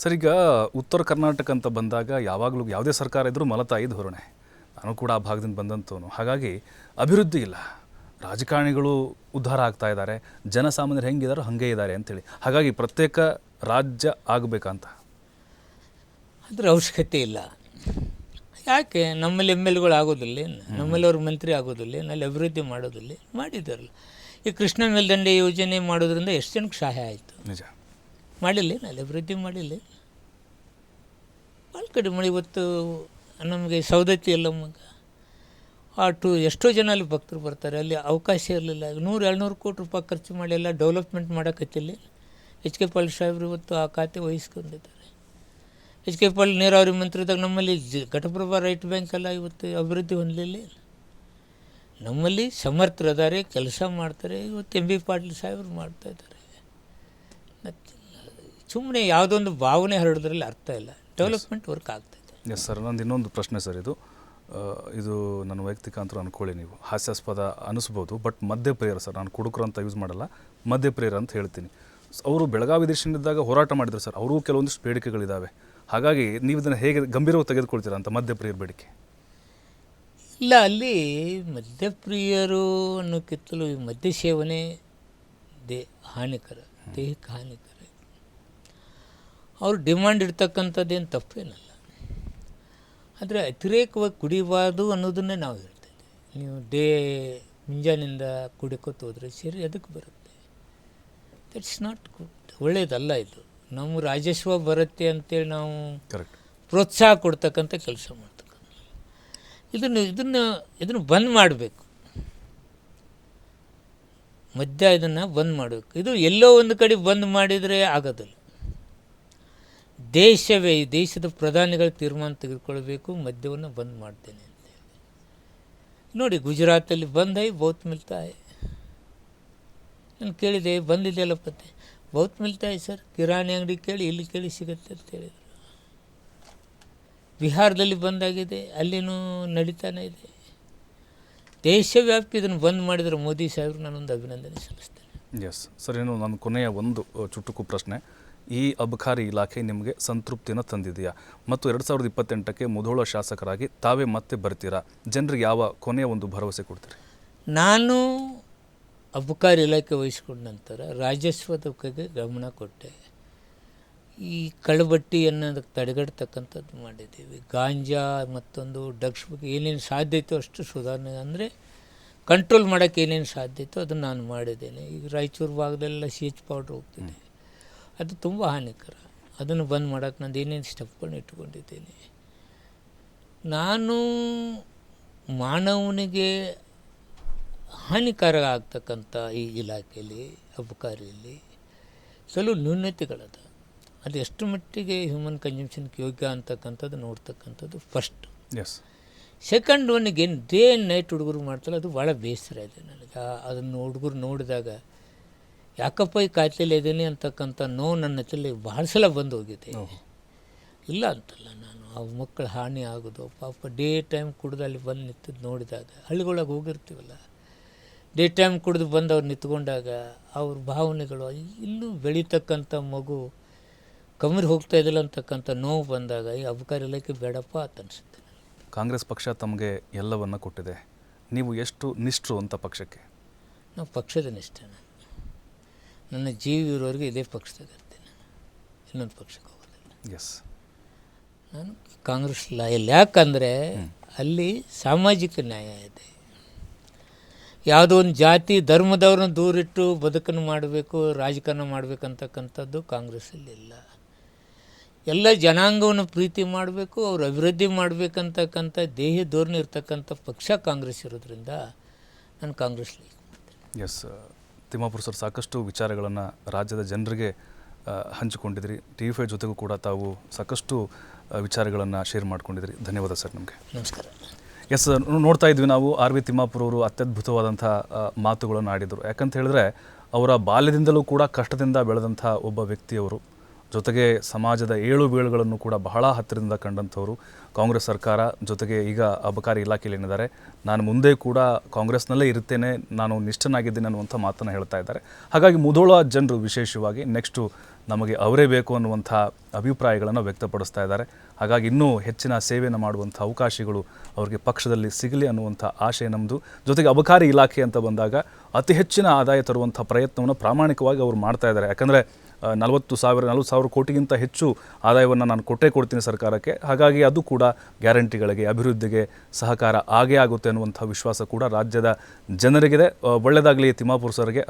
Sir, ಈಗ ಉತ್ತರ ಕರ್ನಾಟಕ ಅಂತ ಬಂದಾಗ ಯಾವಾಗಲೂ ಯಾವುದೇ ಸರ್ಕಾರ ಇದ್ದರೂ ಮಲತಾಯಿ ಧೋರಣೆ. ನಾನು ಕೂಡ ಆ ಭಾಗದಿಂದ ಬಂದಂಥವನು. ಹಾಗಾಗಿ ಅಭಿವೃದ್ಧಿ ಇಲ್ಲ, ರಾಜಕಾರಣಿಗಳು ಉದ್ಧಾರ ಆಗ್ತಾ ಇದ್ದಾರೆ, ಜನಸಾಮಾನ್ಯರು ಹೆಂಗಿದಾರೋ ಹಾಗೆ ಇದ್ದಾರೆ ಅಂತೇಳಿ. ಹಾಗಾಗಿ ಪ್ರತ್ಯೇಕ ರಾಜ್ಯ ಆಗಬೇಕಂತ ಅದರ ಅವಶ್ಯಕತೆ ಇಲ್ಲ. ಯಾಕೆ ನಮ್ಮಲ್ಲಿ ಎಮ್ ಎಲ್ ಎಗಳು ಆಗೋದಿಲ್ಲ, ನಮ್ಮಲ್ಲಿ ಅವ್ರ ಮಂತ್ರಿ ಆಗೋದಿಲ್ಲ, ನಲ್ಲಿ ಅಭಿವೃದ್ಧಿ ಮಾಡೋದಿಲ್ಲ, ಮಾಡಿದ್ದಾರಲ್ಲ. ಈ ಕೃಷ್ಣ ಮೇಲ್ದಂಡೆ ಯೋಜನೆ ಮಾಡೋದ್ರಿಂದ ಎಷ್ಟು ಜನಕ್ಕೆ ಸಹಾಯ ಆಯಿತು? ನಿಜ. ಮಾಡಿಲ್ಲ, ನಲ್ಲಿ ಅಭಿವೃದ್ಧಿ ಮಾಡಿಲ್ಲ. ಭಾಳ ಕಡಿಮೆ ಮಾಡಿ. ಇವತ್ತು ನಮಗೆ ಸವದತ್ತಿ ಎಲ್ಲಮ್ಮಗ ಎಷ್ಟೋ ಜನ ಅಲ್ಲಿ ಭಕ್ತರು ಬರ್ತಾರೆ, ಅಲ್ಲಿ ಅವಕಾಶ ಇರಲಿಲ್ಲ. 100-200 ಕೋಟಿ ರೂಪಾಯಿ ಖರ್ಚು ಮಾಡಿ ಎಲ್ಲ ಡೆವಲಪ್ಮೆಂಟ್ ಮಾಡೋಕತ್ತಿಲ್ಲ. ಎಚ್ ಕೆ ಪಾಲ್ ಸಾಹೇಬ್ರು ಇವತ್ತು ಆ ಖಾತೆ ವಹಿಸ್ಕೊಂಡಿದ್ದಾರೆ. ಎಚ್ ಕೆ ಪಾಲ್ ನೀರಾವರಿ ಮಂತ್ರಿದಾಗ ನಮ್ಮಲ್ಲಿ ಘಟಪ್ರಭಾ ರೈಟ್ ಬ್ಯಾಂಕ್ ಎಲ್ಲ ಇವತ್ತು ಅಭಿವೃದ್ಧಿ ಹೊಂದಲಿಲ್ಲ. ನಮ್ಮಲ್ಲಿ ಸಮರ್ಥರದಾರೆ, ಕೆಲಸ ಮಾಡ್ತಾರೆ. ಇವತ್ತು ಎಂ ಬಿ ಪಾಟೀಲ್ ಸಾಹೇಬ್ರು ಮಾಡ್ತಾಯಿದ್ದಾರೆ. ಸುಮ್ಮನೆ ಯಾವುದೊಂದು ಭಾವನೆ ಹರಡೋದ್ರಲ್ಲಿ ಅರ್ಥ ಇಲ್ಲ. ಡೆವಲಪ್ಮೆಂಟ್ ವರ್ಕ್ ಆಗ್ತಾಯಿದೆ. ಎಸ್ ಸರ್, ನಂದು ಇನ್ನೊಂದು ಪ್ರಶ್ನೆ ಸರ್. ಇದು ನನ್ನ ವೈಯಕ್ತಿಕ ಅಂತ ಅಂದ್ಕೊಳ್ಳಿ, ನೀವು ಹಾಸ್ಯಾಸ್ಪದ ಅನಿಸ್ಬೋದು, ಬಟ್ ಮಧ್ಯಪ್ರಿಯರು ಸರ್. ನಾನು ಕುಡುಕರು ಅಂತ ಯೂಸ್ ಮಾಡಲ್ಲ, ಮಧ್ಯಪ್ರಿಯರು ಅಂತ ಹೇಳ್ತೀನಿ. ಅವರು ಬೆಳಗಾವಿ ದೇಶದಲ್ಲಿದ್ದಾಗ ಹೋರಾಟ ಮಾಡಿದ್ರು ಸರ್. ಅವರೂ ಕೆಲವೊಂದಿಷ್ಟು ಬೇಡಿಕೆಗಳಿದ್ದಾವೆ. ಹಾಗಾಗಿ ನೀವು ಇದನ್ನು ಹೇಗೆ ಗಂಭೀರವಾಗಿ ತೆಗೆದುಕೊಳ್ತೀರಾ ಅಂತ ಮಧ್ಯಪ್ರಿಯರ ಬೇಡಿಕೆ? ಇಲ್ಲ, ಅಲ್ಲಿ ಮದ್ಯಪ್ರಿಯರು ಅನ್ನೋಕ್ಕಿಂತಲೂ ಈ ಮದ್ಯ ಸೇವನೆ ಹಾನಿಕರ, ದೇಹಕ್ಕೆ ಹಾನಿಕರ. ಅವ್ರು ಡಿಮಾಂಡ್ ಇರ್ತಕ್ಕಂಥದ್ದೇನು ತಪ್ಪೇನಲ್ಲ. ಆದರೆ ಅತಿರೇಕವಾಗಿ ಕುಡಿಬಾರ್ದು ಅನ್ನೋದನ್ನೇ ನಾವು ಹೇಳ್ತೇವೆ. ನೀವು ಮುಂಜಾನಿಂದ ಕುಡಿಕೋತ ಹೋದರೆ ಸರಿ ಅದಕ್ಕೆ ಬರುತ್ತೆ. ದಟ್ಸ್ ನಾಟ್ ಗುಡ್, ಒಳ್ಳೆಯದಲ್ಲ ಇದು. ನಮ್ಮ ರಾಜಸ್ವ ಬರುತ್ತೆ ಅಂತೇಳಿ ನಾವು ಪ್ರೋತ್ಸಾಹ ಕೊಡ್ತಕ್ಕಂಥ ಕೆಲಸ ಮಾಡ್ತಕ್ಕಂಥ ಇದನ್ನು ಬಂದ್ ಮಾಡಬೇಕು. ಮದ್ಯ ಇದನ್ನು ಬಂದ್ ಮಾಡಬೇಕು. ಇದು ಎಲ್ಲೋ ಒಂದು ಕಡೆ ಬಂದ್ ಮಾಡಿದರೆ ಆಗೋದಿಲ್ಲ. ದೇಶವೇ, ಈ ದೇಶದ ಪ್ರಧಾನಿಗಳು ತೀರ್ಮಾನ ತೆಗೆದುಕೊಳ್ಬೇಕು, ಮದ್ಯವನ್ನು ಬಂದ್ ಮಾಡ್ತೇನೆ ಅಂತೇಳಿ. ನೋಡಿ, ಗುಜರಾತಲ್ಲಿ ಬಂದ್ ಹೈ, ಬಹುತ್ ಮಿಲ್ತಾ ಹೈ. ನಾನು ಕೇಳಿದೆ, ಬಂದಿದೆಯಲ್ಲ ಪತ್ತೆ, ಬಹುತ್ ಮಿಲ್ತಾ ಹೈ ಸರ್, ಕಿರಾಣಿ ಅಂಗಡಿ ಕೇಳಿ, ಇಲ್ಲಿ ಕೇಳಿ ಸಿಗುತ್ತೆ ಅಂತ ಹೇಳಿದರು. ಬಿಹಾರದಲ್ಲಿ ಬಂದಾಗಿದೆ, ಅಲ್ಲಿನೂ ನಡೀತಾನೆ ಇದೆ. ದೇಶವ್ಯಾಪಿ ಇದನ್ನು ಬಂದ್ ಮಾಡಿದರೆ ಮೋದಿ ಸಾಹೇಬರು ನಾನೊಂದು ಅಭಿನಂದನೆ ಸಲ್ಲಿಸ್ತೇನೆ. ಎಸ್ ಸರ್, ಏನು ನನ್ನ ಕೊನೆಯ ಒಂದು ಚುಟುಕು ಪ್ರಶ್ನೆ. ಈ ಅಬಕಾರಿ ಇಲಾಖೆ ನಿಮಗೆ ಸಂತೃಪ್ತಿಯನ್ನು ತಂದಿದೆಯಾ? ಮತ್ತು 2028ಕ್ಕೆ ಮುಧೋಳ ಶಾಸಕರಾಗಿ ತಾವೇ ಮತ್ತೆ ಬರ್ತೀರಾ? ಜನರಿಗೆ ಯಾವ ಕೊನೆಯ ಒಂದು ಭರವಸೆ ಕೊಡ್ತೀರಿ? ನಾನು ಅಬಕಾರಿ ಇಲಾಖೆ ವಹಿಸ್ಕೊಂಡ ನಂತರ ರಾಜಸ್ವದ ಬಗ್ಗೆ ಗಮನ ಕೊಟ್ಟೆ. ಈ ಕಳ್ಳಬಟ್ಟಿಯನ್ನು ತಡೆಗಟ್ಟತಕ್ಕಂಥದ್ದು ಮಾಡಿದ್ದೀವಿ. ಗಾಂಜಾ ಮತ್ತೊಂದು ಡ್ರಗ್ಸ್ ಬಗ್ಗೆ ಏನೇನು ಸಾಧ್ಯ ಇತ್ತು ಅಷ್ಟು ಸುಧಾರಣೆ, ಅಂದರೆ ಕಂಟ್ರೋಲ್ ಮಾಡೋಕ್ಕೆ ಏನೇನು ಸಾಧ್ಯ ಇತ್ತು ಅದನ್ನು ನಾನು ಮಾಡಿದ್ದೇನೆ. ಈಗ ರಾಯಚೂರು ಭಾಗದಲ್ಲೆಲ್ಲ CH ಪೌಡ್ರ್ ಹೋಗ್ತಿದೆ, ಅದು ತುಂಬ ಹಾನಿಕರ. ಅದನ್ನು ಬಂದ್ ಮಾಡೋಕ್ಕೆ ನಾನು ಏನೇನು ಸ್ಟೆಪ್ಗಳನ್ನ ಇಟ್ಕೊಂಡಿದ್ದೇನೆ. ನಾನು ಮಾನವನಿಗೆ ಹಾನಿಕಾರ ಆಗ್ತಕ್ಕಂಥ ಈ ಇಲಾಖೆಯಲ್ಲಿ, ಅಬಕಾರಿಯಲ್ಲಿ ಕೆಲವು ನ್ಯೂನತೆಗಳದ. ಅದು ಎಷ್ಟು ಮಟ್ಟಿಗೆ ಹ್ಯೂಮನ್ ಕನ್ಸಂಪ್ಷನ್ಗೆ ಯೋಗ್ಯ ಅಂತಕ್ಕಂಥದ್ದು ನೋಡ್ತಕ್ಕಂಥದ್ದು ಫಸ್ಟ್. ಎಸ್. ಸೆಕೆಂಡ್ ಒನ್ಗೆ ಏನು ಡೇ ಆ್ಯಂಡ್ ನೈಟ್ ಹುಡುಗರು ಮಾಡ್ತಾರೆ, ಅದು ಭಾಳ ಬೇಸರ ಇದೆ ನನಗೆ. ಅದನ್ನು ಹುಡುಗರು ನೋಡಿದಾಗ ಯಾಕಪ್ಪ ಈ ಕಾಯಿಲೆಯಲ್ಲಿ ಇದ್ದೀನಿ ಅಂತಕ್ಕಂಥ ನೋವು ನನ್ನ ಹತ್ತಲ್ಲಿ ಭಾಳ ಸಲ ಬಂದು ಹೋಗಿದೆ. ಇಲ್ಲ ಅಂತಲ್ಲ, ನಾನು ಆ ಮಕ್ಕಳ ಹಾನಿ ಆಗೋದು ಪಾಪ. ಡೇ ಟೈಮ್ ಕುಡ್ದು ಅಲ್ಲಿ ಬಂದು ನಿಂತದ್ದು ನೋಡಿದಾಗ, ಹಳ್ಳಿಗೊಳಗೆ ಹೋಗಿರ್ತೀವಲ್ಲ, ಡೇ ಟೈಮ್ ಕುಡಿದು ಬಂದು ಅವ್ರು ನಿಂತ್ಕೊಂಡಾಗ ಅವ್ರ ಭಾವನೆಗಳು, ಇಲ್ಲೂ ಬೆಳೀತಕ್ಕಂಥ ಮಗು ಕಮ್ಮಿ ಹೋಗ್ತಾ ಇದ್ದಿಲ್ಲ ಅಂತಕ್ಕಂಥ ನೋವು ಬಂದಾಗ ಈ ಅಬಕಾರಿ ಇಲಾಖೆ ಬೇಡಪ್ಪ ಅಂತ ಅನಿಸುತ್ತೆ. ಕಾಂಗ್ರೆಸ್ ಪಕ್ಷ ತಮಗೆ ಎಲ್ಲವನ್ನು ಕೊಟ್ಟಿದೆ, ನೀವು ಎಷ್ಟು ನಿಷ್ಠರು ಅಂತ ಪಕ್ಷಕ್ಕೆ? ನಾವು ಪಕ್ಷದ ನಿಷ್ಠೆ. ನನ್ನ ಜೀವ ಇರೋರಿಗೆ ಇದೇ ಪಕ್ಷದಾಗ ಇರ್ತೇನೆ, ಇನ್ನೊಂದು ಪಕ್ಷಕ್ಕೆ ಹೋಗೋದಿಲ್ಲ. ಎಸ್. ನಾನು ಕಾಂಗ್ರೆಸ್ ಲಾಯಲ್. ಯಾಕಂದರೆ ಅಲ್ಲಿ ಸಾಮಾಜಿಕ ನ್ಯಾಯ ಇದೆ. ಯಾವುದೋ ಒಂದು ಜಾತಿ ಧರ್ಮದವ್ರನ್ನ ದೂರಿಟ್ಟು ಬದುಕನ್ನು ಮಾಡಬೇಕು, ರಾಜಕಾರಣ ಮಾಡಬೇಕಂತಕ್ಕಂಥದ್ದು ಕಾಂಗ್ರೆಸ್ಸಲ್ಲಿ ಇಲ್ಲ. ಎಲ್ಲ ಜನಾಂಗವನ್ನು ಪ್ರೀತಿ ಮಾಡಬೇಕು, ಅವ್ರು ಅಭಿವೃದ್ಧಿ ಮಾಡಬೇಕಂತಕ್ಕಂಥ ದೇಹ ಧೋರಣೆ ಇರ್ತಕ್ಕಂಥ ಪಕ್ಷ ಕಾಂಗ್ರೆಸ್ ಇರೋದ್ರಿಂದ ನಾನು ಕಾಂಗ್ರೆಸ್ ಲೈಕ್ ಮಾಡ್ತೇನೆ. ಎಸ್. ತಿಮ್ಮಾಪುರ ಸರ್, ಸಾಕಷ್ಟು ವಿಚಾರಗಳನ್ನು ರಾಜ್ಯದ ಜನರಿಗೆ ಹಂಚಿಕೊಂಡಿದ್ರಿ. TV5 ಜೊತೆಗೂ ಕೂಡ ತಾವು ಸಾಕಷ್ಟು ವಿಚಾರಗಳನ್ನು ಶೇರ್ ಮಾಡ್ಕೊಂಡಿದ್ರಿ. ಧನ್ಯವಾದ ಸರ್. ನಮಗೆ ನಮಸ್ಕಾರ. ಎಸ್ ಸರ್, ನೋಡ್ತಾ ಇದ್ವಿ ನಾವು RV ತಿಮ್ಮಾಪುರ ಅವರು ಅತ್ಯದ್ಭುತವಾದಂಥ ಮಾತುಗಳನ್ನು ಆಡಿದರು. ಯಾಕಂತ ಹೇಳಿದ್ರೆ ಅವರ ಬಾಲ್ಯದಿಂದಲೂ ಕೂಡ ಕಷ್ಟದಿಂದ ಬೆಳೆದಂಥ ಒಬ್ಬ ವ್ಯಕ್ತಿಯವರು. ಜೊತೆಗೆ ಸಮಾಜದ ಏಳು ಬೀಳುಗಳನ್ನು ಕೂಡ ಬಹಳ ಹತ್ತಿರದಿಂದ ಕಂಡಂಥವ್ರು. ಕಾಂಗ್ರೆಸ್ ಸರ್ಕಾರ ಜೊತೆಗೆ ಈಗ ಅಬಕಾರಿ ಇಲಾಖೆಯಲ್ಲಿ ಏನಿದ್ದಾರೆ, ನಾನು ಮುಂದೆ ಕೂಡ ಕಾಂಗ್ರೆಸ್ನಲ್ಲೇ ಇರ್ತೇನೆ, ನಾನು ನಿಷ್ಠನಾಗಿದ್ದೇನೆ ಅನ್ನುವಂಥ ಮಾತನ್ನು ಹೇಳ್ತಾ ಇದ್ದಾರೆ. ಹಾಗಾಗಿ ಮುಧೋಳ ಜನರು ವಿಶೇಷವಾಗಿ ನೆಕ್ಸ್ಟು ನಮಗೆ ಅವರೇ ಬೇಕು ಅನ್ನುವಂಥ ಅಭಿಪ್ರಾಯಗಳನ್ನು ವ್ಯಕ್ತಪಡಿಸ್ತಾ ಇದ್ದಾರೆ. ಹಾಗಾಗಿ ಇನ್ನೂ ಹೆಚ್ಚಿನ ಸೇವೆಯನ್ನು ಮಾಡುವಂಥ ಅವಕಾಶಗಳು ಅವರಿಗೆ ಪಕ್ಷದಲ್ಲಿ ಸಿಗಲಿ ಅನ್ನುವಂಥ ಆಶಯ ನಮ್ಮದು. ಜೊತೆಗೆ ಅಬಕಾರಿ ಇಲಾಖೆ ಅಂತ ಬಂದಾಗ ಅತಿ ಹೆಚ್ಚಿನ ಆದಾಯ ತರುವಂಥ ಪ್ರಯತ್ನವನ್ನು ಪ್ರಾಮಾಣಿಕವಾಗಿ ಅವರು ಮಾಡ್ತಾ ಇದ್ದಾರೆ. ಯಾಕಂದರೆ 40,000 ಕೋಟಿಗಿಂತ ಹೆಚ್ಚು ಆದಾಯವನ್ನು ನಾನು ಕೊಡ್ತೀನಿ ಸರ್ಕಾರಕ್ಕೆ. ಹಾಗಾಗಿ ಅದು ಕೂಡ ಗ್ಯಾರಂಟಿಗಳಿಗೆ, ಅಭಿವೃದ್ಧಿಗೆ ಸಹಕಾರ ಆಗೇ ಆಗುತ್ತೆ ಅನ್ನುವಂಥ ವಿಶ್ವಾಸ ಕೂಡ ರಾಜ್ಯದ ಜನರಿಗಿದೆ. ಒಳ್ಳೆಯದಾಗಲಿ ತಿಮ್ಮಾಪುರ್ ಸರ್ಗೆ.